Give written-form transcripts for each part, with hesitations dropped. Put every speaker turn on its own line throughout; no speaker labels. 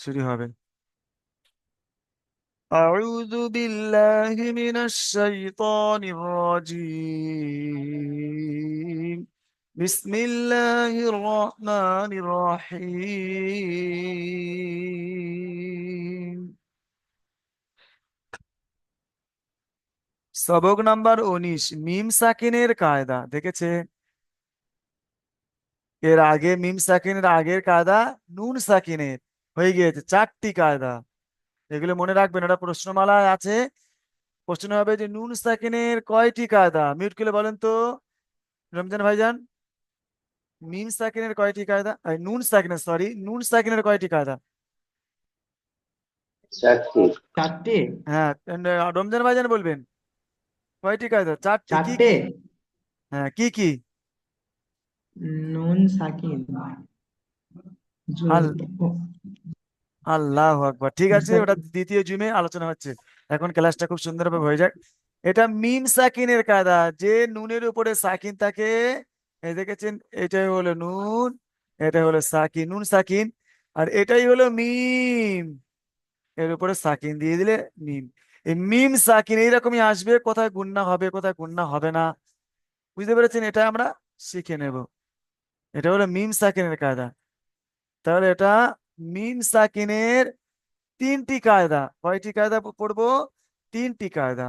শুরু হবে। أعوذ بالله من الشيطان الرجيم. بسم الله الرحمن الرحيم. সবক নাম্বার 19, মিম সাকিনের কায়দা দেখেছে? এর আগে মিম সাকিনের আগের কায়দা নুন সাকিনের হয়ে গিয়েছে 4টি কায়দা। এগুলো মনে রাখবেন, ওটা প্রশ্নমালায় আছে। প্রশ্ন হবে যে নুন সাকিনের কয়টি কায়দা, মিউট করে বলেন তো রমজান ভাইজান। মিম সাকিনের কয়টি কায়দা, নুন সাকিনের, সরি, নুন সাকিনের কয়টি কায়দা?
চারটি।
চারটে।
হ্যাঁ, রমজান ভাইজান বলবেন কয়টি কায়দা? 4টি। কি
চারটে।
কি? হ্যাঁ, কি কি?
নুন সাকিন
আল
ও,
আল্লাহ আকবার, ঠিক আছে, ওটা
মুস্তাকিম।
দ্বিতীয় জুমে আলোচনা হচ্ছে। এখন ক্লাসটা খুব সুন্দরভাবে হয়ে যাক। এটা মিম সাকিনের কায়দা, যে নুনের উপরে সাকিন থাকে। এই দেখেছেন, এটাই হলো নুন, এটা হলো সাকিন, নুন সাকিন। আর এটাই হলো মিম, এর উপরে সাকিন দিয়ে দিলে মিম। এই মিম সাকিন এইরকমই আসবে, কোথায় গুণনা হবে কোথায় গুণনা হবে না, বুঝতে পেরেছেন? এটা আমরা শিখে নেব। এটা হলো মিম সাকিনের কায়দা। তাহলে এটা মিম সাকিনের 3টি কায়দা। কয়টি কায়দা পড়বো? 3টি কায়দা।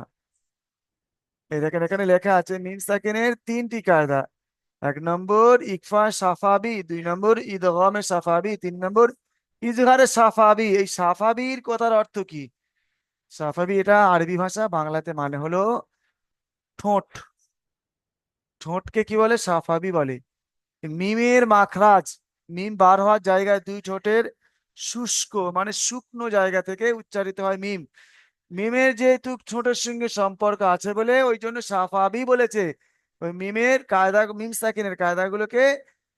এই দেখেন, এখানে লেখা আছে মিম সাকিনের 3টি কায়দা। 1 নম্বর ইকফা সাফাবি, 2 নম্বর ইদগামে সাফাবি, 3 নম্বর ইজহারে সাফাবি। এই সাফাবির কথার অর্থ কি? সাফাবি এটা আরবি ভাষা, বাংলাতে মানে হলো ঠোঁট। ঠোঁটকে কি বলে? সাফাবি বলে। মিমের মাখরাজ, মিম বার হওয়ার জায়গায় দুই ঠোঁটের শুষ্ক মানে শুকনো জায়গা থেকে উচ্চারিত হয় মিম। মিমের যেহেতু ঠোঁটের সঙ্গে সম্পর্ক আছে বলে ওই জন্য সাফাবি বলেছে। ওই মিমের কায়দা, মিম সাকিনের কায়দাগুলোকে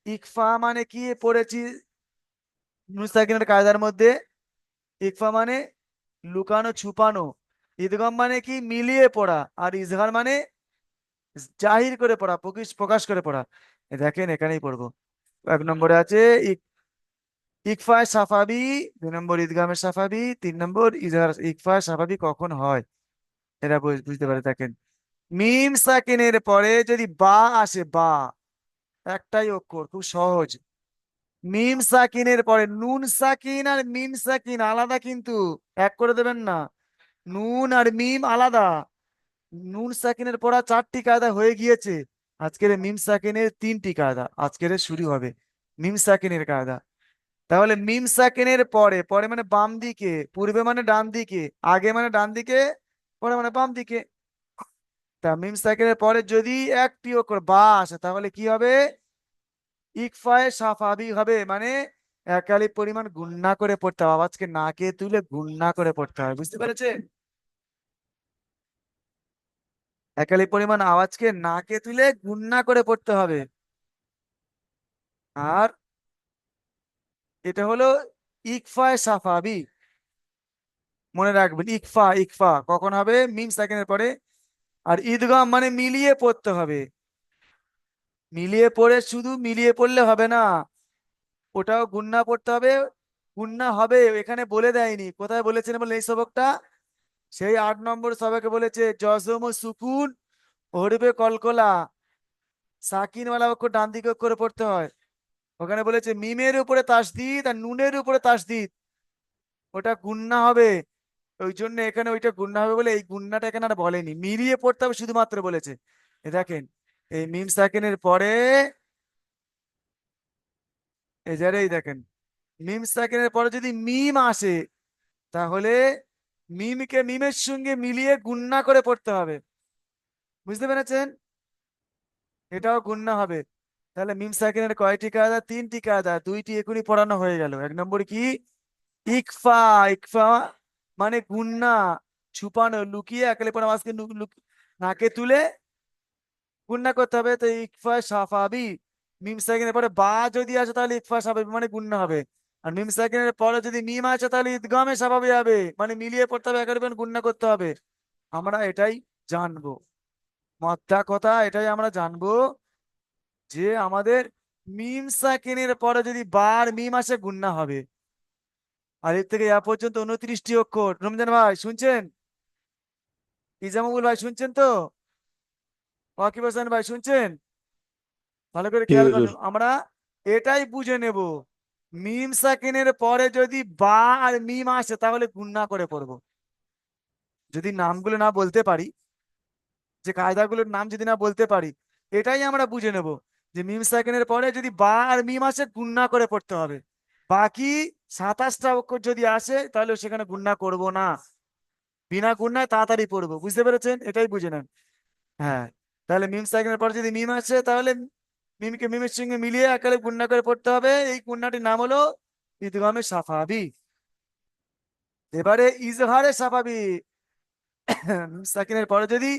ইকফা মানে কি পড়েছি নুন সাকিনের কায়দার মধ্যে? ইকফা মানে লুকানো ছুপানো, ইদগম মানে কি মিলিয়ে পড়া, আর ইজহার মানে জাহির করে পড়া, প্রকাশ প্রকাশ করে পড়া। দেখেন এখানেই পড়বো। 1 নম্বরে আছে ইকফায় সাফাবি, 2 নম্বর ঈদগামে সাফাবি, 3 নম্বর ইজহার। ইকফায় সাফাবি কখন হয় এরা বুঝতে পারে। দেখেন, মিম সাকিনের পরে যদি বা আসে, বা একটাই অক্ষর, খুব সহজ। মিম সাকিনের পরে নুন সাকিন আর মিম সাকিন আলাদা, কিন্তু এক করে দেবেন না। নুন আর মিম আলাদা। নুন সাকিনের পড়া 4টি কায়দা হয়ে গিয়েছে। আজকের মিম সাকিনের 3টি কায়দা আজকের শুরু হবে। মিম সাকিনের কায়দা। তাহলে মিম সাকিনের পরে, পরে মানে বাম দিকে, পূর্বে মানে ডান দিকে, আগে মানে ডান দিকে, পরে মানে বাম দিকে। তা মিম সাকিনের পরে যদি একটি অক্ষর বা আসে তাহলে কি হবে? ইকফায়ে সাফাবি হবে, মানে একালি পরিমাণ গুণনা করে পড়তে হবে, আওয়াজকে নাকে তুলে গুণনা করে পড়তে হবে, বুঝতে পেরেছে? একালি পরিমাণ আওয়াজকে নাকে তুলে গুণনা করে পড়তে হবে। আর এটা হলো ইকফায়ে সাফাবি, মনে রাখবেন। ইকফা, ইকফা কখন হবে? মিম সাকিনের পরে। আর ঈদগাম মানে মিলিয়ে পড়তে হবে। মিলিয়ে পড়ে, শুধু মিলিয়ে পড়লে হবে না, ওটাও গুণনা পড়তে হবে। গুণনা হবে, এখানে বলে দেয়নি কোথায় বলেছেন বলে এই সবকটা। সেই 8 নম্বর সবকে বলেছে জজম ও সুকুন হরবে কলকলা, সাকিন ওয়ালা অক্ষর ডান দিকে করে পড়তে হয়। ওখানে বলেছে মিমের উপরে তাসদিদ আর নুনের উপরে তাসদিদ, ওটা গুণনা হবে। ওই জন্য এখানে ওইটা গুণনা হবে বলে এই গুণনাটা এখানে আর বলেনি, মিলিয়ে পড়তে হবে শুধুমাত্র বলেছে। দেখেন, এই মিম সাকিনের পরে এই যারেই দেখেন, মিম সাকিনের পরে যদি মিম আসে তাহলে মিমকে মিমের সঙ্গে মিলিয়ে গুণনা করে পড়তে হবে, বুঝতে পেরেছেন? এটাও গুণনা হবে। তাহলে মিম সাকিনের কয়টি কায়দা? 3টি কায়দা, 2টি এখনই পড়ানো হয়ে গেল। 1 নম্বর কি? ইকফা। ইকফা মানে গুণনা, ছুপানো, লুকিয়ে একালে পরে আওয়াজকে নাকে তুলে গুণনা করতে হবে। তো ইকফা সাফাবি, মিম সাকিনের পরে বা যদি আসে তাহলে ইকফা সাফাবি মানে গুণনা হবে। আর মিম সাকিনের পরে যদি মিম আসে তাহলে ইদগামে সাফাবি হবে, মানে মিলিয়ে পড়তে হবে, একালে গুণনা করতে হবে। আমরা এটাই জানবো, মধ্যা কথা এটাই আমরা জানবো, যে আমাদের মিম সাকিনের পরে যদি বার মিম আসে গুণনা হবে। আলিফ থেকে ইয়া পর্যন্ত 29টি অক্ষর। রমজান ভাই শুনছেন? ইজামুল ভাই শুনছেন তো? ওয়াকিব হোসেন ভাই শুনছেন? ভালো করে
জি
খেয়াল
হুজুর।
করেন, আমরা এটাই বুঝে নেব, মিম সাকিনের পরে যদি বা আর মিম আসে তাহলে গুণনা করে পড়বো। যদি নামগুলো না বলতে পারি, যে কায়দাগুলোর নাম যদি না বলতে পারি, এটাই আমরা বুঝে নেব যে মিম সাকিনের পরে যদি বা আর মিম আসে গুণনা করে পড়তে হবে। বাকি 27টা অক্ষর যদি আসে তাহলে সেখানে গুণনা করব না, বিনা গুণনায় তাড়াতাড়ি পড়বো। বুঝতে পেরেছেন? এটাই বুঝে নেন। হ্যাঁ, তাহলে মিম সাইকেলের পরে যদি মিম আসে তাহলে মিমকে মিমের সঙ্গে মিলিয়ে একালে গুণনা করে পড়তে হবে। এই গুণনাটির নাম হলো ইদগামে সাফাবি। এবারে ইজহারে সাফাবি। মিম সাকিনের পরে যদি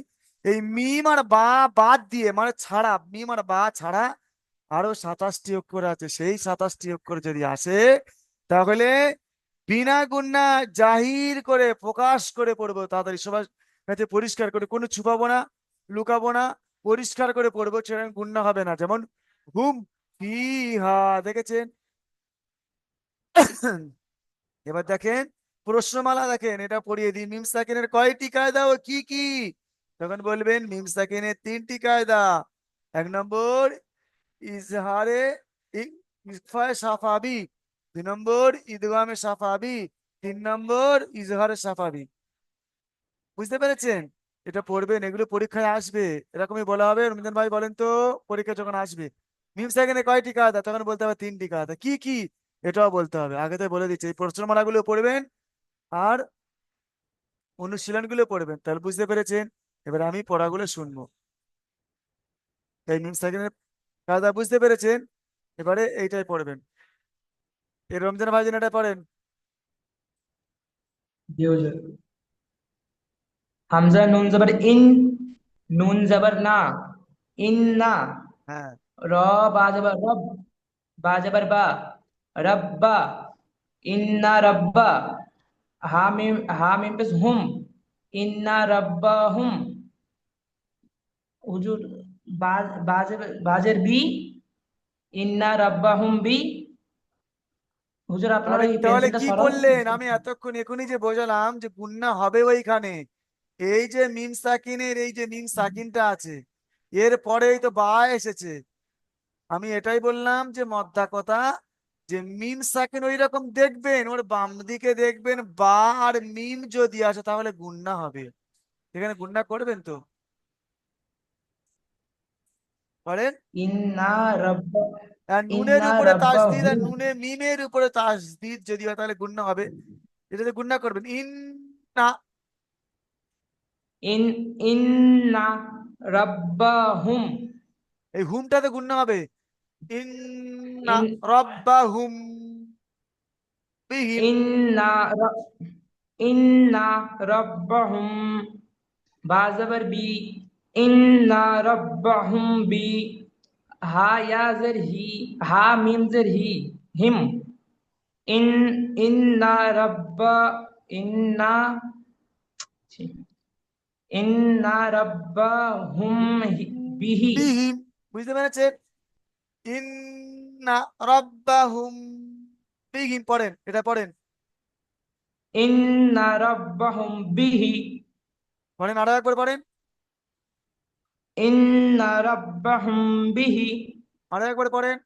এই মিম আর বা বাদ দিয়ে, মানে ছাড়া, মিম আর বা ছাড়া আরো 27টি অক্ষর আছে, সেই 27টি অক্ষর যদি আসে তাহলে বিনা গুণনা জাহির করে প্রকাশ করে পড়বো, তাড়াতাড়ি সবার কাছে পরিষ্কার করে, কোনো ছুপাবো না, লুকাবো না, পরিষ্কার করে পড়বো, সেরকম গুণনা হবে না। যেমন হুম ফিহা, দেখেছেন? এবার দেখেন প্রশ্নমালা, দেখেন এটা পড়িয়ে দিই, মিম সাকিনের কয়টি কায়দা ও কি কি? তখন বলবেন মিম সাকিনের 3টি কায়দা। 1 নম্বর ইজহারে ইখফায়ে সাফাবি, 2 নম্বর ইদগামে সাফাবি, 3 নম্বর ইজহারে সাফাবি। বুঝতে পেরেছেন? এটা পড়বেন, এগুলো পরীক্ষায় আসবে, এরকমই বলা হবে। রমজান ভাই বলেন তো, পরীক্ষা যখন আসবে মিম সেকেন্ডে কয়টি কায়দা, তখন বলতে হবে 3টি কায়দা। কি কি এটাও বলতে হবে। আগে তো বলে দিচ্ছি, এই প্রশ্নমালাগুলো পড়বেন আর অনুশীলনগুলো পড়বেন, তাহলে বুঝতে পেরেছেন। এবার আমি পড়াগুলো শুনবো। এই মিম সেকেন্ডের কায়দা বুঝতে পেরেছেন, এবারে এইটাই পড়বেন। এই রমজান ভাই যেন এটা পড়েন।
জি হুজুর। হামজা নুন জবর ইন, নুন জবর না, ইন না।
হ্যাঁ,
র বা জবর রব, বা জবর বা, রব্বা, ইন্না রব্বা। হা মিম পেশ হুম, ইন্না রব্বা হুম। হুজুর, বাজের বি, ইন্না রব্বা হুম বি। হুজুর আপনার
তাহলে
ওই
তাহলে
পেন্সিলটা
কি
সরান।
করলেন? আমি এতক্ষণ এখনই যে বোঝালাম যে গুন্না হবে ওইখানে, এই যে মিম সাকিনের এই যে মিম সাকিনটা আছে, এর পরেই তো বা এসেছে। আমি এটাই বললাম যে মধ্যা কথা, যে মিম সাকিন ওই রকম দেখবেন, ওর বাম দিকে দেখবেন বা আর মিম যদি আসে তাহলে গুন্না হবে। এখানে গুন্না করবেন তো? করেন?
ইন্না রব্বা,
আর নুনের
ইন্না
উপরে
রব্বা
তাসদিদ, আর
হুম,
নুনে মিমের উপরে তাসদিদ যদি হয় তাহলে গুন্না হবে। এটাতে গুন্না করবেন ইন না,
ইন, ইন্না রব্বা হুম,
এই হুমটাতে গুন্না হবে। ইন্না
ইন,
রাব্বাহুম বিহিম।
ইন্না র- ইন্না রব্বাহুম। বা জবর বি, ইন্না রব্বাহুম বি। হা ইয়া জের হি, হা মিম জের হি, হিম। ইন, ইন্না রব্বা, ইন্না, ছি, ইন্না রব্বাহুম বিহি।
বিহিম, বুঝতে পেরেছেন? ইন্না রাব্বাহুম বিহিম, পড়েন, এটা পড়েন।
ইন্না রব্বাহুম বিহি,
পড়েন, আরো একবার পড়েন।
ইন্না রব্বাহুম বিহি,
আরো একবার পড়েন।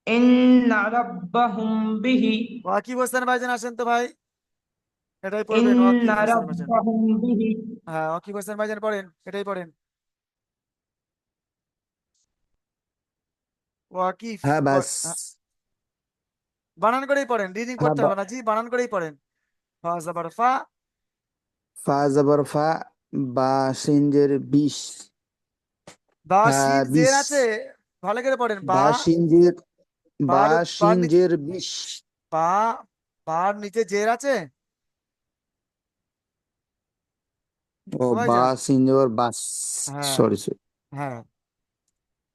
ইন্না রব্বাহুম বিহি,
ওয়াকিব হোসেন ভাইজান আসেন তো ভাই, এটাই পড়বেন। ওয়াকিব
ইন্না
হোসেন ভাইজান,
রব্বাহুম বিহি।
হ্যাঁ ওয়াকিব হোসেন ভাইজান পড়েন, এটাই পড়েন। ওয়াকিফ
হ্যাঁ বাস।
বানান করেই পড়েন, রিডিং
হ্যাঁ
করতে হবে না জি, বানান করেই পড়েন। ফা জবর ফা।
ফা জবর ফা, বা সিনজের বিশ,
বা
ফা
শিন জের
বিশ,
আছে, ভালো করে পড়েন। বা
বা সিনজের, বা
বার বার নিচে,
সিনজের বিশ।
বা বার নিচে জের আছে।
ও
ও
বা
ভাইজান,
সিনজের বাস,
হ্যাঁ
সরি সরি।
হ্যাঁ,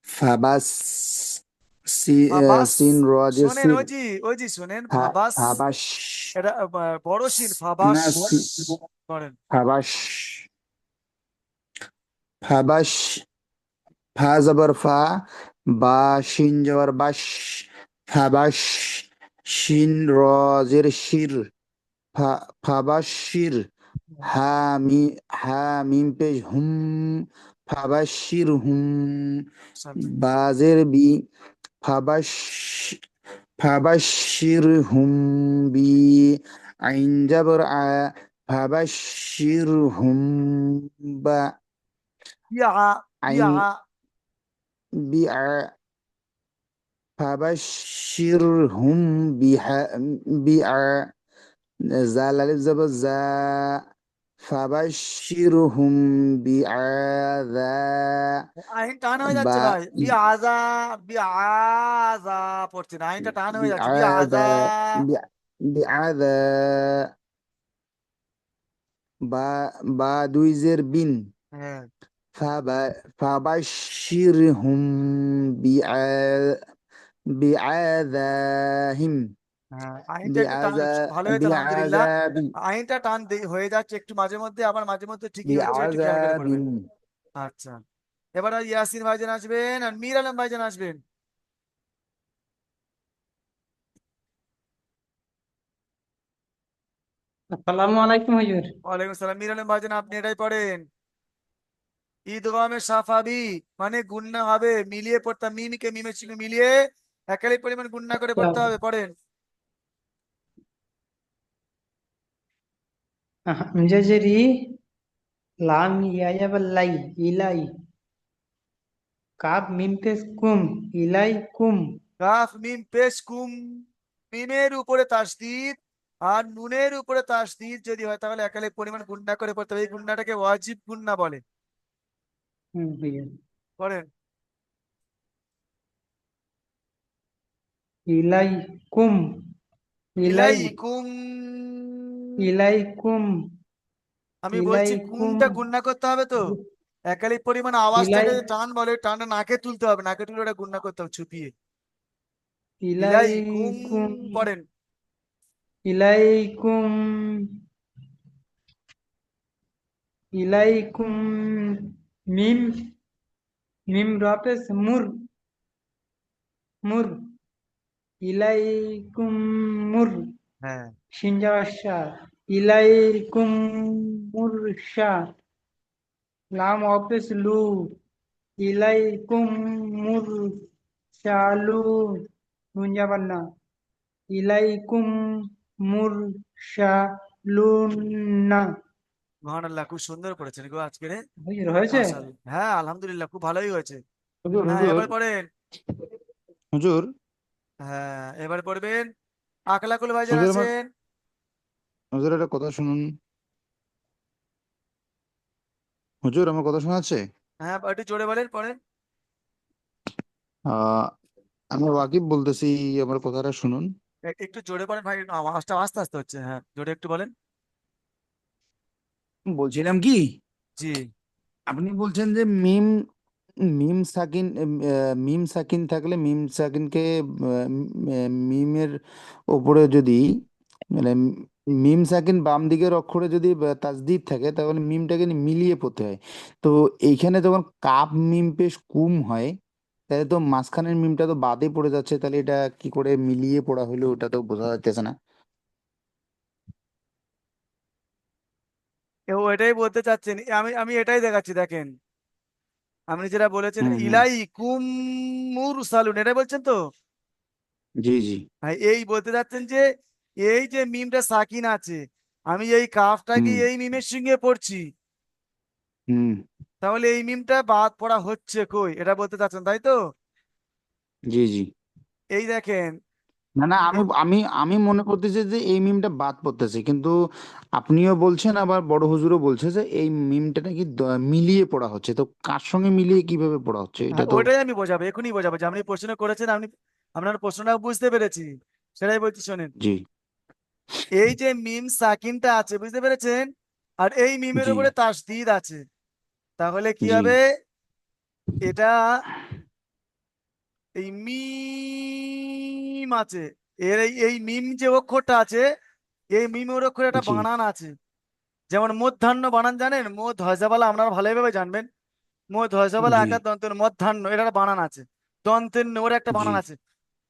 ফাবাস, সি
ফাবাস।
সিন রজে
শোনেন
সির,
ওই জি শোনেন, ফাবাস,
ফাবাস,
এটা বড় শিন ফাবাস
না
করেন।
ফাবাস, ফাবাস, ফা জবর ফা, বা শিন জবর বাস, ফাবাস, শিন র জের শির ফাবাশির হা মি হা মিম পেশ হুম ফাবাশির হুম
সামনে।
বাজের বি ফাবাশ ফাবাশির হুম বি আইন জাবর আ ফাবাশির হুম বা
বিআ
আইন
বিআ
বি فبشرهم زال ألف زبر زا فبشرهم بعذاب
আইন টান হয়ে যাচ্ছে ভাই, বিআজা বিআজা পড়ছে না, আইনটা টান হয়ে যাচ্ছে, বিআজা।
بعذاب দুইজের বিন
হ্যাঁ
فبشرهم بعذاب
হ্যাঁ, আইনটা একটু টান
بعذاب
ভালো হয়েছে আলহামদুলিল্লাহ।
بعذاب
আইনটা টান হয়ে যাচ্ছে একটু মাঝে মধ্যে, আবার মাঝে মধ্যে ঠিকই হয়ে যাচ্ছে, একটু খেয়াল করে
بعذاب
পড়বেন। আচ্ছা, এবার আর ইয়াসিন ভাইজান আসবেন আর মীর আলম ভাইজান আসবেন।
আসসালামু আলাইকুম হুজুর।
ওয়ালাইকুম সালাম। মীর আলম ভাইজান আপনি এটাই পড়েন, ঈদগামে সাফাবি, মানে গুণনা হবে, মিলিয়ে পড়তে হবে, মিমকে মিমের সঙ্গে মিলিয়ে একালি পরিমাণ গুণনা করে পড়তে হবে, পড়েন।
হামজাজেরি লাম ইয়ায়াবাল্লাই ইলাই কাব মিম পেশ কুম ইলাই কুম।
কাফ মিম পেশ কুম, মিমের উপরে তাসদিদ আর নুনের উপরে তাসদিদ যদি হয় তাহলে একালে পরিমাণ গুণনা করে পড়তে হবে, এই গুণনাটাকে ওয়াজিব গুণনা বলে।
হুজুর।
পড়েন।
ইলাই কুম ইলাই
ইলাইকুম,
ইলাইকুম
আমি বলছি
ইলাইকুম
কুমটা গুণনা করতে হবে তো, একালি পরিমাণ আওয়াজটাকে
ইলাই
যে টান বলে, টানটা নাকে তুলতে হবে, নাকে তুলে ওটা গুণনা করতে হবে ছুপিয়ে। ইলাইকুম,
ইলাইকুম
পড়েন।
ইলাইকুম ইলাইকুম মিম মিম রাপেস মুর মুর ইলাইকুম মুর
হ্যাঁ
শিনজাওয়াশা ইলাইকুম মুরশা লাম অফিস লু ইলাইকুম মুরশালু নুনজাবান্না ইলাইকুম মুরশালুন্না।
মহানাল্লাহ, খুব সুন্দর পড়েছেন গো আজকে রে,
হুজুর হয়েছে?
মাশাআল্লাহ, হ্যাঁ আলহামদুলিল্লাহ খুব ভালোই হয়েছে।
হুজুর
হ্যাঁ
হুজুর
এবার পড়েন।
হুজুর
হ্যাঁ এবার পড়বেন, আকলাকুল ভাইজান
হুজুর আমার
আছেন।
হুজুর একটা কথা শুনুন। হুজুর আমার কথা শোনা যাচ্ছে?
হ্যাঁ একটু জোরে বলেন, পড়েন।
আহ আমি ওয়াকিব বলতেছি, আমার কথাটা শুনুন।
একটু জোরে বলেন ভাই, আওয়াজটা আস্তে আস্তে হচ্ছে, হ্যাঁ জোরে একটু বলেন।
বলছিলাম কি,
জি।
আপনি বলছেন যে মিম মিম সাকিন মিম সাকিন থাকলে মিম সাকিনকে মিমের ওপরে যদি মানে মিম সাকিন বাম দিকের অক্ষরে যদি তাসদিদ থাকে তাহলে মিমটাকে মিলিয়ে পড়তে হয়। তো এইখানে যখন কাপ মিম পেশ কুম হয় তাহলে তো মাঝখানের মিমটা তো বাদে পড়ে যাচ্ছে, তাহলে এটা কি করে মিলিয়ে পড়া হলো ওটা তো বোঝা যাচ্ছে না।
ও এটাই বলতে চাচ্ছেন, আমি আমি এটাই দেখাচ্ছি দেখেন, আপনি যেটা বলেছেন
হুম হুম।
ইলাই কুম মুরসালুন, এটাই বলছেন তো।
জি জি।
ভাই এই বলতে চাচ্ছেন যে এই যে মিমটা সাকিন আছে, আমি এই কাফটাকে
হুম
এই মিমের সঙ্গে পড়ছি,
হুম।
তাহলে এই মিমটা বাদ পড়া হচ্ছে কই, এটা বলতে চাচ্ছেন তাই তো।
জি জি।
এই দেখেন,
না না, আমি আমি আমি মনে করতেছি যে এই মিমটা বাদ পড়তেছে, কিন্তু আপনিও বলছেন আবার বড় হুজুরও বলছে যে এই মিমটা নাকি মিলিয়ে পড়া হচ্ছে, তো কার সঙ্গে মিলিয়ে কিভাবে পড়া হচ্ছে এটা
হ্যাঁ,
তো।
ওটাই আমি বোঝাবো, এখনই বোঝাবো যে আপনি প্রশ্ন করেছেন, আপনি আপনার প্রশ্নটা বুঝতে পেরেছি, সেটাই বলছি শোনেন।
জি
এই যে মিম সাকিনটা আছে বুঝতে পেরেছেন, আর এই মিমের
জি
উপরে তাসদিদ আছে, তাহলে কি
জি
হবে, এটা এই মিম আছে, এর এই মিম যে অক্ষরটা আছে, এই মিমের অক্ষরে একটা
জি
বানান আছে, যেমন মধ্যাহ্ন বানান জানেন, মধ্য হয়সাবালা আপনারা ভালোভাবে জানবেন, মধ্য হয়সাবালা
জি
আকার দন্তের মধ্যাহ্ন, এটা একটা বানান আছে, দন্তের ন, ওর একটা
জি
বানান আছে।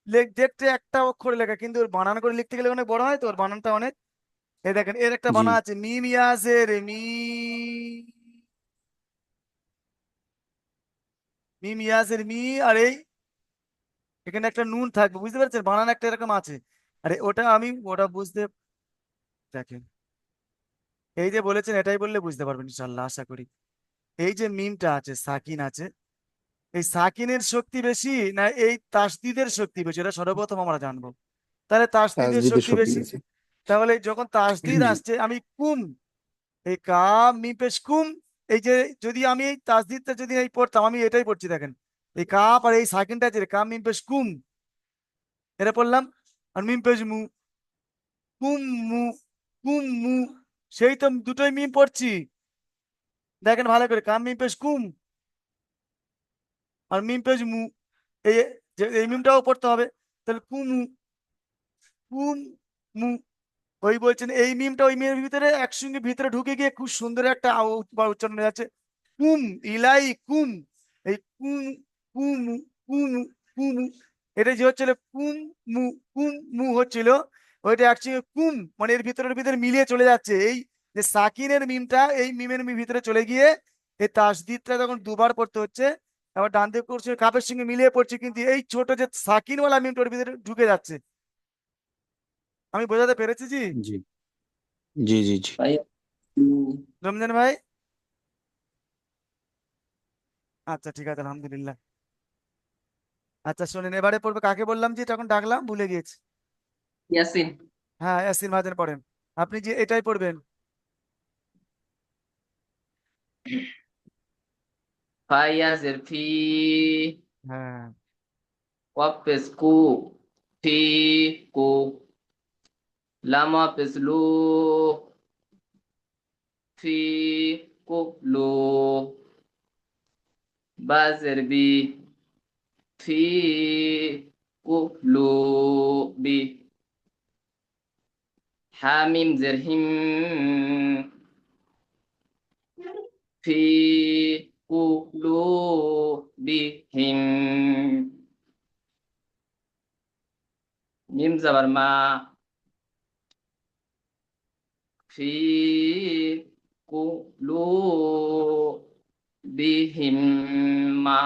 দেখতে একটা অক্ষরে লেখা, কিন্তু ওর বানান করে লিখতে গেলে অনেক বড় হয়, তো ওর বানানটা অনেক। এই দেখেন এর একটা
জি
বানান আছে, মিম ইয়াজের মি, মিম ইয়াজের মি, আর এই এখানে একটা নুন থাকবে, বুঝতে পারছেন, বানান একটা এরকম আছে। আরে ওটা আমি ওটা বুঝতে, দেখেন এই যে বলেছেন এটাই বললে বুঝতে পারবেন ইনশাল্লাহ, আশা করি। এই যে মিমটা আছে, সাকিন আছে, এই সাকিনের শক্তি বেশি না এই তাসদিদের শক্তি বেশি, এটা সর্বপ্রথম আমরা জানবো। তাহলে তাসদিদের
তাসদিদের
শক্তি
শক্তি
বেশি।
বেশি।
তাহলে যখন তাসদিদ
জি
আসছে, আমি কুম, এই কাম মিম পেশ কুম, এই যে যদি আমি এই তাসদিদটা যদি এই পড়তাম, আমি এটাই পড়ছি দেখেন, এই কাপ আর এই সাকিনটা আছে, কাম মিম পেশ কুম, এটা পড়লাম। আর মিম পেশ মু, কুম মু, কুম মু, সেই তো দুটোই মিম পড়ছি, দেখেন ভালো করে, কাম মিম পেশ কুম আর মিম পেশ মু, এই এই মিমটাও পড়তে হবে। তাহলে কুমু, কুম মু, ওই বলছেন এই মিমটা ওই মিমের ভিতরে একসঙ্গে ভিতরে ঢুকে গিয়ে খুব সুন্দর একটা বা উচ্চারণ হয়ে যাচ্ছে, কুম ইলাই কুম, এই কুম, কুমু, কুমু, কুমু, এটা যে হচ্ছিল কুম মু, কুম মু হচ্ছিল, ওইটা একসঙ্গে কুম, মানে এর ভিতরের ভিতরে মিলিয়ে চলে যাচ্ছে, এই যে সাকিনের মিমটা এই মিমের ভিতরে চলে গিয়ে এই তাসদিদটা যখন দুবার পড়তে হচ্ছে, আবার ডান দিকে করছে কাপের সঙ্গে মিলিয়ে পড়ছে, কিন্তু এই ছোট যে সাকিনওয়ালা মিমটা ওর ভিতরে ঢুকে যাচ্ছে। আমি বোঝাতে পেরেছি জি?
জি জি জি জি।
ভাই
রমজান ভাই, আচ্ছা ঠিক আছে আলহামদুলিল্লাহ। আচ্ছা শোনেন, এবারে পড়বে কাকে বললাম যে তখন ডাকলাম, ভুলে গিয়েছি।
ইয়াসিন।
হ্যাঁ ইয়াসিন ভাইজান পড়েন, আপনি যে এটাই পড়বেন।
ফাইয়াজের ফি,
হ্যাঁ
ওয়াপেস কু, ফি কু, লাম ওয়াপেস লু, ফি কু লু, বাজের বি, ফি কু লু বি, হামিম জের হিম, ফি কু লু বি হিম, মিম জাবার মা, ফি কু লু বি হিম মা,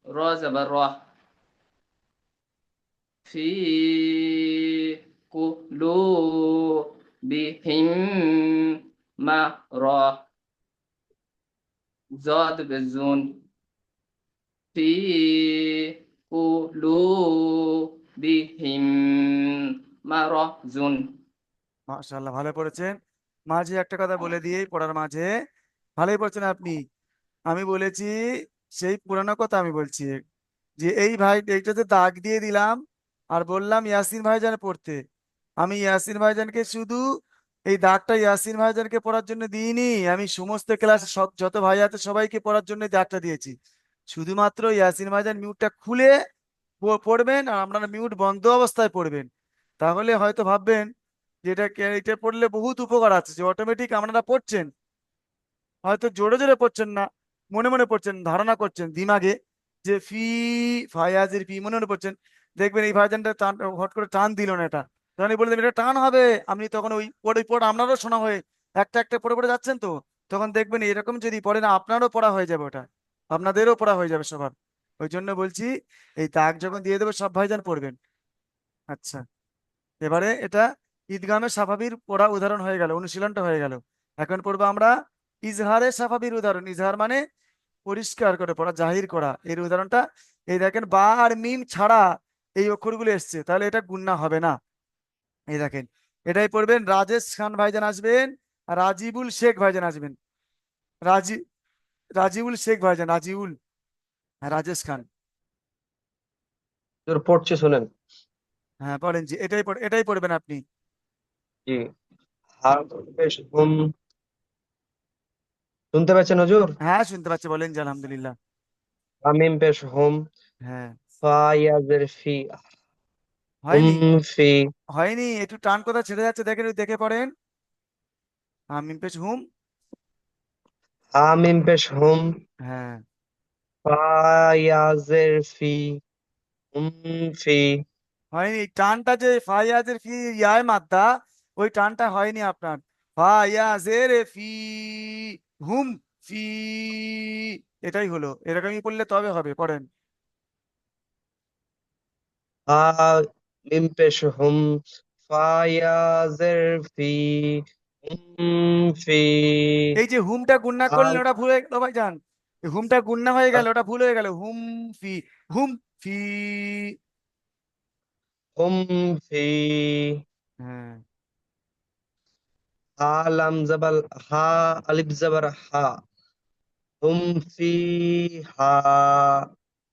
র জাবার র, ফি কু লু বি হিম মা র, জদ বেজুন, ফি কু লু বি হিম মা র জুন।
মাশাআল্লাহ ভালো পড়েছেন। মাঝে একটা কথা বলে দিয়ে পড়ার মাঝে, ভালোই পড়ছেন আপনি। আমি বলেছি সেই পুরানো কথা আমি বলছি, যে এই ভাই এইটাতে দাগ দিয়ে দিলাম আর বললাম ইয়াসিন ভাইজান পড়তে। আমি ইয়াসিন ভাইজানকে শুধু এই দাগটা ইয়াসিন ভাইজানকে পড়ার জন্য দিইনি, আমি সমস্ত ক্লাসে সব যত ভাই আছে সবাইকে পড়ার জন্য দাগটা দিয়েছি। শুধুমাত্র ইয়াসিন ভাইজান মিউটটা খুলে পড়বেন, আর আপনারা মিউট বন্ধ অবস্থায় পড়বেন। তাহলে হয়তো ভাববেন যে এটা পড়লে বহুত উপকার আছে, যে অটোমেটিক আপনারা পড়ছেন, হয়তো জোরে জোরে পড়ছেন না, মনে মনে পড়ছেন, ধারণা করছেন দিমাগে যে ফি, ফায়াজের ফি মনে মনে পড়ছেন। দেখবেন এই ভাইজানটা টান, হট করে টান দিল না এটা, তখন আমি বলে দেবেন এটা টান হবে, আপনি তখন ওই পড়ে পড়ে আপনারও শোনা হয়ে একটা একটা পড়ে পড়ে যাচ্ছেন, তো তখন দেখবেন এরকম যদি পড়ে না আপনারও পড়া হয়ে যাবে, ওটা আপনাদেরও পড়া হয়ে যাবে সবার। ওই জন্য বলছি এই দাগ যখন দিয়ে দেবো সব ভাইজান পড়বেন। আচ্ছা, এবারে এটা ঈদগামে সাফাবির পড়া উদাহরণ হয়ে গেল, অনুশীলনটা হয়ে গেল। এখন পড়বো আমরা ইজহারে সাফাবির উদাহরণ। ইজহার মানে পরিষ্কার করে পড়া, জাহির করা, এর উদাহরণটা। এই দেখেন বা আর মিম ছাড়া এই অক্ষরগুলো এসছে, তাহলে এটা গুণনা হবে না। এই দেখেন এটাই পড়বেন, রাজেশ খান ভাইজান আসবেন আর রাজিবুল শেখ ভাইজান আসবেন। রাজি রাজিউল শেখ ভাইজান, রাজিউল, হ্যাঁ রাজেশ খান।
তোর পড়ছে শোনেন।
হ্যাঁ পড়েন জি, এটাই পড়বেন আপনি।
জি। হা- বেশ, শুনতে পাচ্ছেন হুজুর?
হ্যাঁ শুনতে পাচ্ছি, বলেন জি আলহামদুলিল্লাহ।
হামিম পেশ হোম,
হ্যাঁ
ফা ইয়াজের ফি, হুম
হয়নি,
ফি,
হয়নি, একটু টান কথা ছেড়ে যাচ্ছে, দেখেন একটু দেখে পড়েন। মিম পেশ হুম,
হামিম পেশ হোম,
হ্যাঁ
ফা ইয়াজের ফি, হুম ফি
হয়নি, টানটা যে ফাইয়াজের ফি ইয়ায় মাদ্দা, ওই টানটা হয়নি আপনার। ফাইয়াজের ফি, হুম ফি, এটাই হলো, এরকমই পড়লে তবে হবে। পড়েন।
হা মিম পেশ হুম ফায়াজের ফি ফি
এই যে হুমটা গুণনা করলেন ওটা ভুল হয়ে গেল ভাইজান, এই হুমটা গুণনা হয়ে গেল, ওটা ভুল হয়ে গেল। হুম ফি, হুম ফি।
হুম ফি
হ্যাঁ
হা লাম জাবাল হা আলিফ জাবার হা হুম ফি হা।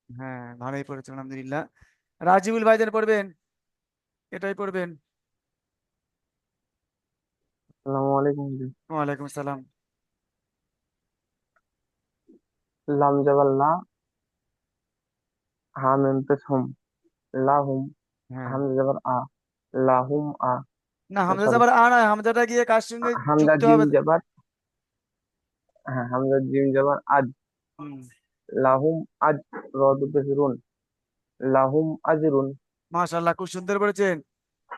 হ্যাঁ, ভালোই পড়েছেন আলহামদুলিল্লাহ। রাজিবুল ভাইজান পড়বেন, এটাই পড়বেন।
আসসালামু আলাইকুম জি।
ওয়ালাইকুম সালাম।
লাম জাবাল লা হা মিম পেশ হুম লাহুম
হ্যাঁ,
হামজা জাবার আ লাহুম আ
না হামজা
সরি
যাবার আ নয়, হামজাটা গিয়ে কার সঙ্গে
হামজা
যুক্ত
জিম
হবে?
জাবার হ্যাঁ হামজা জিম জাবার আজ
হুম,
লাহুম আজ রদ পেশ রুন লাহুম আজরুন।
মাশাআল্লাহ, খুব সুন্দর পড়েছেন।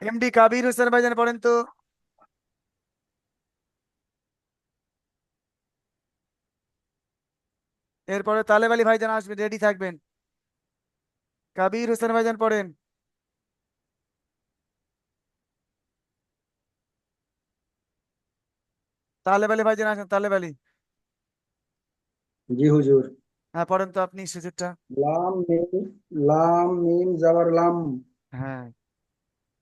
এমডি কাবির হোসেন ভাইজান পড়েন তো। এরপরে তালেব আলী ভাইজান আসবেন, রেডি থাকবেন। কাবির হোসেন ভাইজান পড়েন। তালেব আলী ভাইজান আসেন, তালেব আলী।
জি হুজুর।
হ্যাঁ পড়েন তো আপনি শেষেরটা।
লাম মিম জাবার লাম,
হ্যাঁ,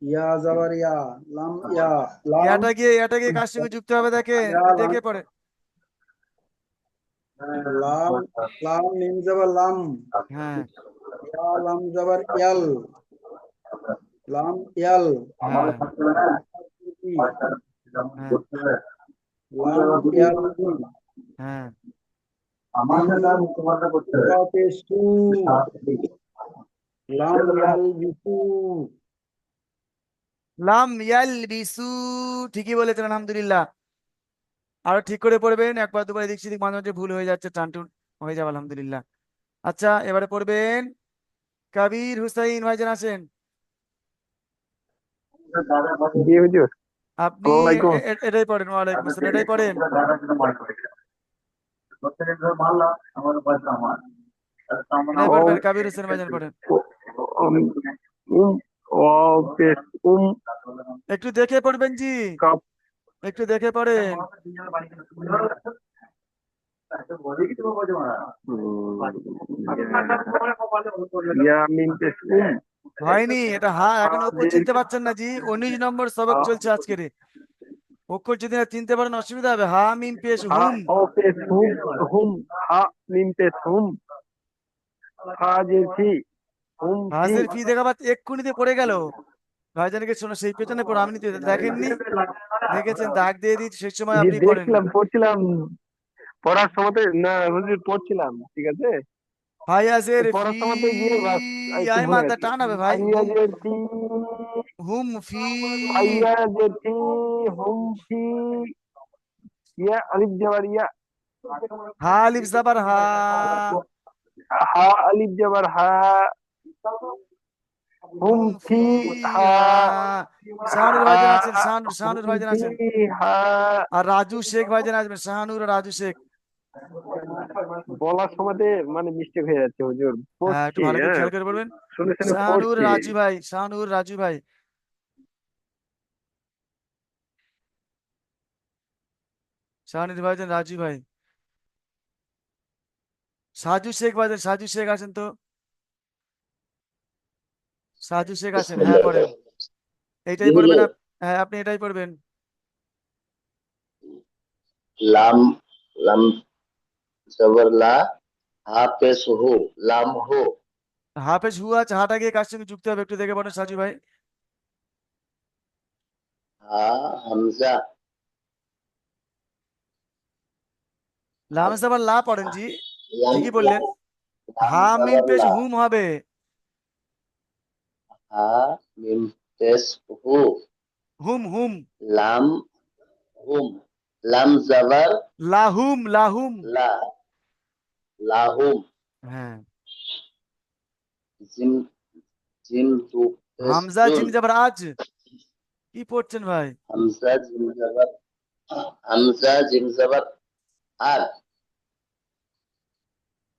ইয়া জাবার ইয়া, লাম ইয়া, লাম
ইয়াটা গিয়ে কার সঙ্গে যুক্ত হবে দেখেন,
ইয়া লাম,
দেখে পড়ে।
লাম লাম মিম জাবার লাম,
হ্যাঁ
ইয়া লাম জাবার ইয়াল, লাম ইয়াল,
হ্যাঁ
ই,
হ্যাঁ
লাম ইয়াল ই,
হ্যাঁ।
ইয়া পেশু, লাম ইয়াল বিসু।
লাম ইয়াল বিসু, ঠিকই বলেছেন আলহামদুলিল্লাহ। আরো ঠিক করে পড়বেন, একবার দুবার এদিক সেদিক মাঝে মাঝে ভুল হয়ে যাচ্ছে, টান টুন হয়ে যাবে আলহামদুলিল্লাহ। আচ্ছা এবারে পড়বেন কাবির হুসাইন ভাইজান আসেন।
জি হুজুর।
আপনি
আসসালামু আলাইকুম।
এটাই পড়েন, ওয়ালাইকুম আসসালাম, এটাই পড়েন। এটাই
ও
পড়বেন, কাবির হোসেন ভাইজান পড়েন।
উম উম ও পেশ
একটু দেখে পড়বেন জি,
কাপ
একটু দেখে পড়েন।
ইয়া মিম পেশ
হয়নি, এটা হা এখন অক্ষর চিনতে পারছেন না জি, 19 নম্বর সবক চলছে আজকের। অক্ষর যদি না চিনতে পারেন অসুবিধা হবে। হা মিম পেশ
হা
হুম,
ও পেশ হুম হুম হা মিম পেশ হুম হাজির ফি হুম ফি।
হাজের ফি দেখা পাচ্ছে এক্ষুনিতে পড়ে গেল। ভাইজানকে শোনো, সেই পেছনে পড়ো, আপনি তো দেখেননি, দেখেছেন দাগ দিয়ে দিয়েছি, সেই সময়
জি
আপনি পড়েননি।
দেখলাম পড়ছিলাম পড়ার সময় না হুজুর পড়ছিলাম ঠিক আছে
ফাইয়াজের ফি,
পড়ার সময় গিয়ে বাস একটু
আয়
ভুলে
মাথা
গেছি।
টান হবে ভাই। হুম,
ফাইয়াজের ফি
হুম ফি,
ফাইয়াজের ফি হুম ফি ইয়া আলিফ জাবার ইয়া
হা আলিফ জাবার হা,
হা আলিফ জাবার হা হুম
হুম
ফি
ফি
হা
হা। শাহানুর
হা
ভাইজান আছেন, শাহানুর
হুম
ভাইজান
ফি
আছেন।
হা।
আর রাজু শেখ ভাইজান আসবেন, শাহানুর আর রাজু শেখ।
বলার সময় মানে মিস্টেক হয়ে যাচ্ছে হুজুর
হ্যাঁ একটু
পড়ছি
ভালো করে
হ্যাঁ
খেয়াল করে বলবেন।
শুনে শুনে
শাহানুর
পড়ছি।
রাজু ভাই, শাহানুর রাজু ভাই, শাহানুর ভাইজান রাজু ভাই। সাজু শেখ ভাইজান, সাজু শেখ আছেন তো, সাজু শেখ আছেন, হ্যাঁ পড়েন। এইটাই পড়বেন হ্যাঁ আপনি এটাই পড়বেন।
লাম লাম জবর লা হা পেশ হু লাম হু
হাফেজ হু আছে, হাটা গিয়ে কার সঙ্গে যুক্ত হবে একটু দেখে পড়েন সাজু ভাই।
হা হামজা
লাম সাবার লা পড়েন জি,
লাম
ঠিকই বললেন।
লাম
হা মিম
জবর
পেশ
লা
হুম হবে।
হা মিম পেশ হু
হুম হুম,
লাম হুম লাম জবর
লাহুম লাহুম।
লা লাহুম
হ্যাঁ
জিম জিম দু পেশ
হামজা
জুন,
জিম যাবার আজ কি পড়ছেন ভাই?
হামজা জিম জবর, হামজা জিম জবর আর,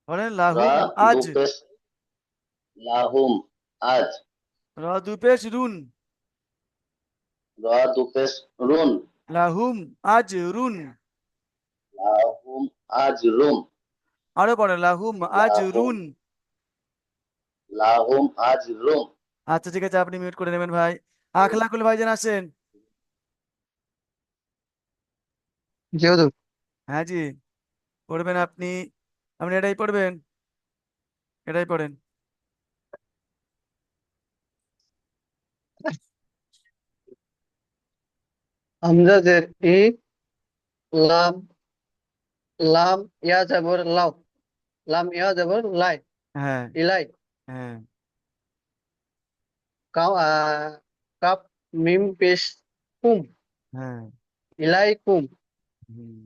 বলেন
রা
লাহুম
দু
আজ,
পেশ লাহুম আজ,
র দুপেশ রুন,
রা দু পেশ রুন,
লাহুম আজ রুন।
লাহুম আজ রুম,
আরো পড়েন লাহুম আজ
লাহুম
রুন।
লাহুম আজ রুম।
আচ্ছা ঠিক আছে, আপনি মিউট করে নেবেন ভাই। আখলাকুল ভাইজান আসেন।
জি হুজুর।
হ্যাঁ জি, পড়বেন আপনি। আপনি এটাই পড়বেন, এটাই পড়েন।
হামজা জের ই, লাম, লাম ইয়া জবর লাও, লাম ইয়া জবর লাই,
হ্যাঁ
ইলাই,
হ্যাঁ
কাও কাপ মিম পেশ কুম,
হ্যাঁ।
ইলাইকুম,
হুম।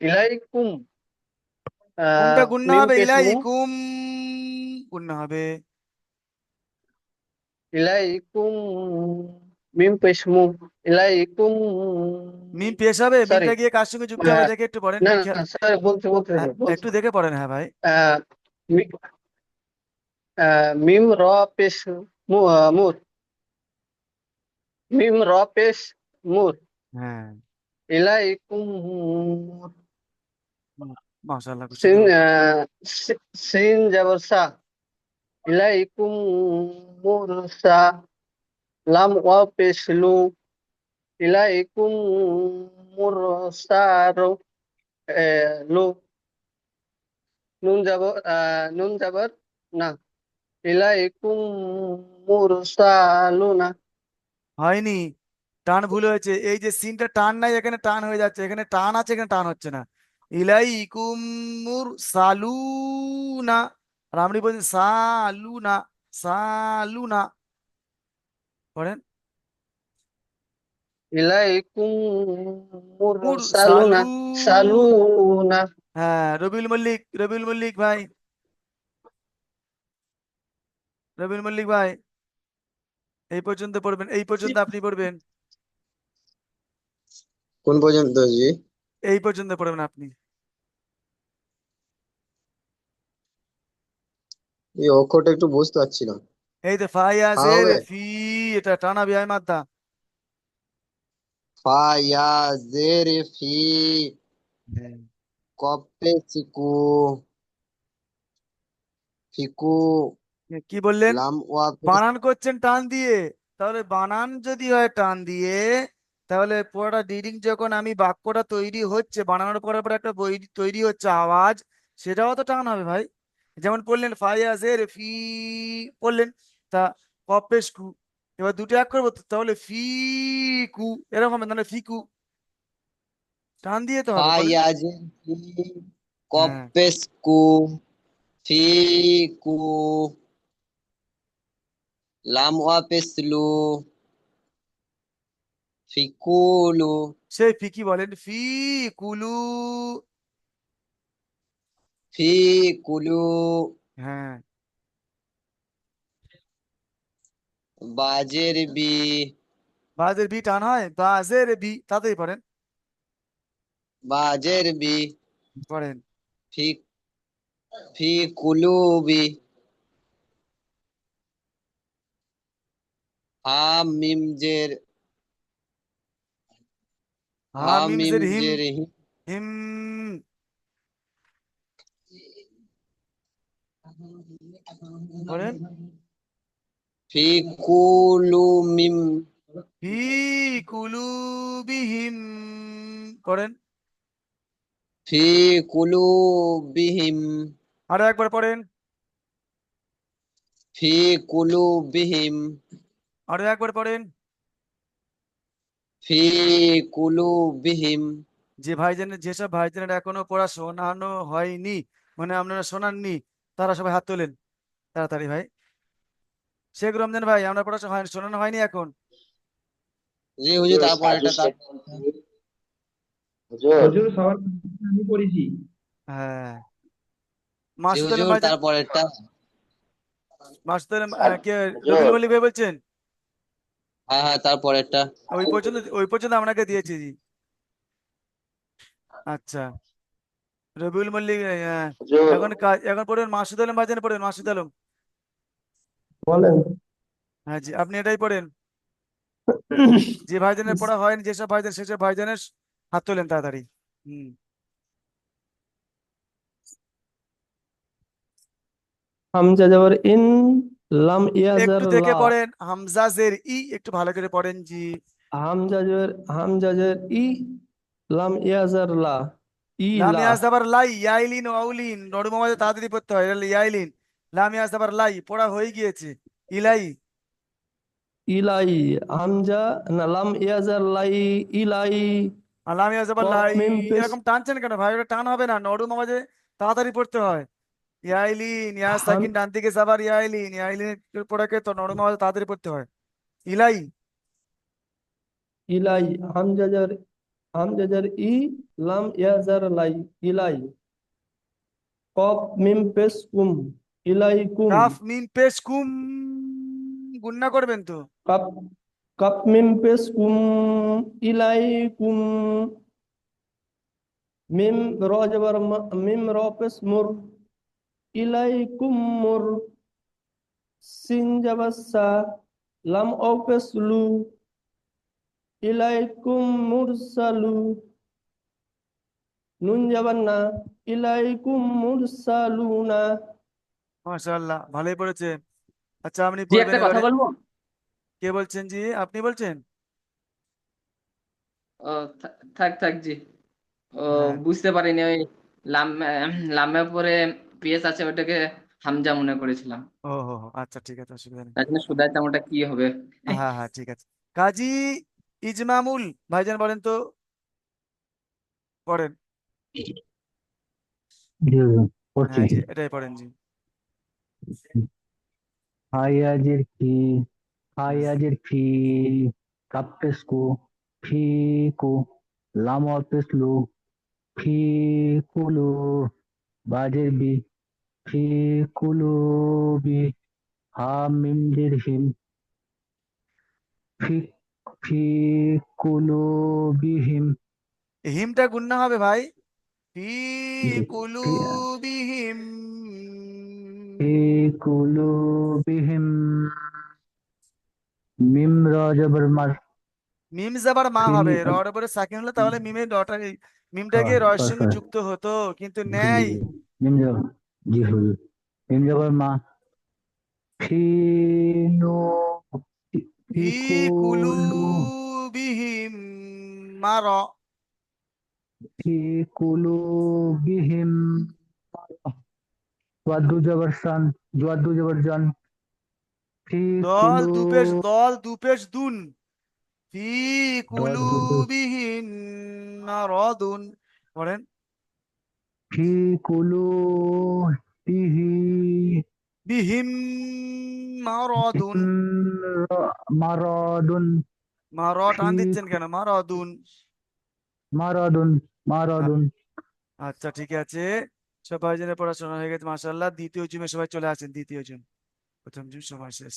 ইলাইকুম,
কুমটা গুন্না
মিম
হবে,
পেশ
ইলাই
মু,
কুম গুন্না হবে।
ইলাইকুম, মিম পেশ মু, ইলাইকুম,
মিম পেশ হবে,
সরি,
মিমটা গিয়ে কার সঙ্গে যুক্ত হবে দেখে একটু পড়েন,
না
একটু
না সরি, বলছি বলছি
হ্যাঁ,
বলছি
একটু দেখে পড়েন, হ্যাঁ ভাই।
আহ, মি- মিম র পেশ মুর, মিম র পেশ মুর,
হ্যাঁ
ইলাইকুম,
মাশাআল্লাহ, খুব
সিন
সুন্দর হচ্ছে।
সিন জবর সা, ইলাইকুম মুরসা, লাম ওয়া পেশ লু, ইলাইকুম মুরসারু, লু, নুন জবর না, ইলাইকুম মুরসালুনা,
হয়নি, টান ভুল হয়েছে। এই যে সিনটা টান নাই, এখানে টান হয়ে যাচ্ছে, এখানে টান আছে, এখানে টান হচ্ছে না। ইলাইকুম মুরসালুনা, আর আপনি বলছেন সালুনা, সালুনা। পড়েন
ইলাইকুম মুরসালুনা,
মুরসালু।
সালুনা।
হ্যাঁ, রবিউল মল্লিক, রবিউল মল্লিক ভাই, রবিউল মল্লিক ভাই, এই পর্যন্ত পড়বেন, এই পর্যন্ত আপনি পড়বেন,
কোন পর্যন্ত জি?
এই পর্যন্ত পড়বেন আপনি।
এই অক্ষরটা একটু বুঝতে পারছি না।
এই তো ফাইয়া
ফা
জের
হবে?
ফি, এটা টানা বিয়ায় মাদ্দা।
ফা ইয়া জের ফি,
হ্যাঁ।
কপে সিকু, ফিকু,
কি বললেন?
লাম ওয়াপে।
বানান করছেন টান দিয়ে, তাহলে বানান যদি হয় টান দিয়ে, তাহলে পুরোটা রিডিং যখন আমি বাক্যটা তৈরি হচ্ছে, বানানোর পরে পরে একটা বই তৈরি হচ্ছে আওয়াজ, সেটাও তো টান হবে ভাই। যেমন পড়লেন ফাইয়াজের ফি, পড়লেন, তা কপেশ কু, এবার দুটো এক করবো তো, তাহলে ফি কু, এরকম হবে, তাহলে ফিকু, টান দিয়ে তো
ফা
হবে, বলেন।
ইয়া জের ফি,
হ্যাঁ
কপে সিকু, ফিকু, লাম ওয়াপে স্লু, ফিকুলু,
সেই ফিকি বলেন, ফি কুলু।
ফিকুলু,
হ্যাঁ,
বাজের বি,
বাজের বি টান হয়, বাজের বি, তাতেই পড়েন,
বাজের বি,
পড়েন।
ফি, ফিকুলুবি, হাম মিম জের,
হা
হাম
মিম
মিম
জের হিম,
জের হি,
হিম, পড়েন।
ফিকুলু মিম,
ফি কুলুবিহিম, পড়েন।
ফিকুলুবিহিম,
আরো একবার পড়েন,
ফিকুলুবিহিম,
আরো একবার পড়েন।
ফিকুলুবিহিম।
যে ভাইজানের, যেসব ভাইজানের এখনো পড়া শোনানো হয়নি, মানে আপনারা শোনাননি, তারা সবাই হাত তোলেন তাড়াতাড়ি ভাই। শেখ রমজান ভাই, আমরা পড়া শোনানো হয়নি এখন।
জি হুজুর, তারপর
সাজু
এটা
শেখ
তারপর এটা।
মন্ত্রী, হুজুর
হুজুর সবার আমি পড়েছি।
হ্যাঁ,
জি
মাসুদ আলম
হুজুর,
ভাইজান,
তারপর এটা।
মাসুদ আলম
সাত
কে রবিউল
হুজুর
মল্লিক ভাই বলছেন?
হ্যাঁ হ্যাঁ, তারপরেরটা।
ওই পর্যন্ত আপনাকে দিয়েছি জি। আচ্ছা, রবিউল মল্লিক
হুজুর
এখন পড়বেন মাসুদ আলম ভাইজান, পড়বেন মাসুদ আলম।
বলেন।
হ্যাঁ জি, আপনি এটাই পড়েন। যে ভাইজানের পড়া হয়নি, যেসব ভাইজান, সেসব ভাইজানের হাত তোলেন তাড়াতাড়ি। হুম।
হামজা জবর ইন, লাম ইয়াজার
একটু দেখে
লা,
পড়েন, হামজা জের ই একটু ভালো করে পড়েন জি।
হামজা জবর ই, লাম ইয়াজার লা,
লাম
ইলা।
ইয়াজ আবার লাই, ইয়াইলিন ওয়াউলিন, নরম আমাদের তাড়াতাড়ি পড়তে হয়, এটা ইয়াইলিন। লাম ইয়াজ আবার লাই পড়া হয়ে গিয়েছে। ইলাই।
ইলাই, হামজা না, লাম ইয়াজার লাই, ইলাই।
আর লাম ইয়াজ আবার
কফ
লাই,
মিম পেশ।
এরকম টানছেন কেন ভাই? ওটা টান হবে না, নরম আমাদের তাড়াতাড়ি পড়তে হয়। ইয়াইলিন, ইয়া
হাম
সাকিন ডান দিকে যাবার, ইয়াইলিন, ইয়াইলিন পড়াকে তো নরম আমাদের তাড়াতাড়ি পড়তে হয়। ইলাই।
ইলাই, হামজা জবর ই, লাম ইয়াজার লাই, ইলাই। কফ মিম পেশ কুম, ইলাইকুম।
কাফ মিম পেশ কুম, গুন্না করবেন তো?
কাপ কাপ মিম পেশ কুম, ইলাইকুম। মিম র জবর মা, মিম র পেশ মুর, ইলাইকুম মুর। সিন জবর সা, লাম ও পেশ লু, ইলাইকুম মুরসালু। নুন জবর না, ইলাইকুম মুরসালুনা।
মাশাআল্লাহ, ভালোই পড়েছে। আচ্ছা, আপনি
জি,
পড়বেন
একটা কথা
এবারে।
বলবো।
কে বলছেন জি? আপনি বলছেন?
ও, থাক থাক জি। ও,
হ্যাঁ।
বুঝতে পারিনি ওই লাম লামের পরে পেস আছে, ওটাকে হামজা মনে করেছিলাম।
ও হো হো, আচ্ছা ঠিক আছে, অসুবিধা নেই।
এখন শুধাইতাম ওটা কি হবে।
হ্যাঁ হ্যাঁ, ঠিক আছে। কাজী ইজমামুল ভাইজান বলেন তো, পড়েন।
জি হুজুর, পড়ছি।
হ্যাঁ জি, এটাই পড়েন জি।
হায়াজের কি,
হ্যাঁ
হায়াজের ফি, কাপেসকু, ফি কু, লাম অপেসলু, ফি কুলু, বাজের বি, ফি কুলু বি, হা মিম জের হিম, ফি ফি কুলু বিহিম।
হিমটা গুন্না হবে ভাই। ফি
জি, ফি
কুলুবিহিম।
ফি কুলু বিহিম। মিম র জবর মার,
মিম যাবার মা
ফি
হবে, রর উপরে সাকিন হলে তাহলে মিমের ডটা, মিমটা গিয়ে রয়ের সঙ্গে
সরি,
যুক্ত হতো, কিন্তু
জি
নেই।
জি, মিম জবর, জি হুজুর, মিম জবর মা, ফি নু, ফি
ফি
কুলু,
কুলুবিহিম মার।
ফি কুলু বিহিম। ওয়াদু জবর সান, ওয়াদু জবর জান, ফি কুলু,
দল দুপেশ দুন। ফি
ডট দুটো,
কুলুবিহিম মারাদুন। পড়েন।
ফি কুলু বিহি,
বিহিম মারাদুন।
বিহিম মারাদুন,
টান
ফি
দিচ্ছেন কেন? মারাদুন।
মারাদুন, মারাদুন।
আচ্ছা ঠিক আছে, সবাই জনের পড়াশোনা হয়ে গেছে মাশাআল্লাহ। দ্বিতীয় জুমে সবাই চলে আসেন, দ্বিতীয় জুম। প্রথম জুম সবাই শেষ।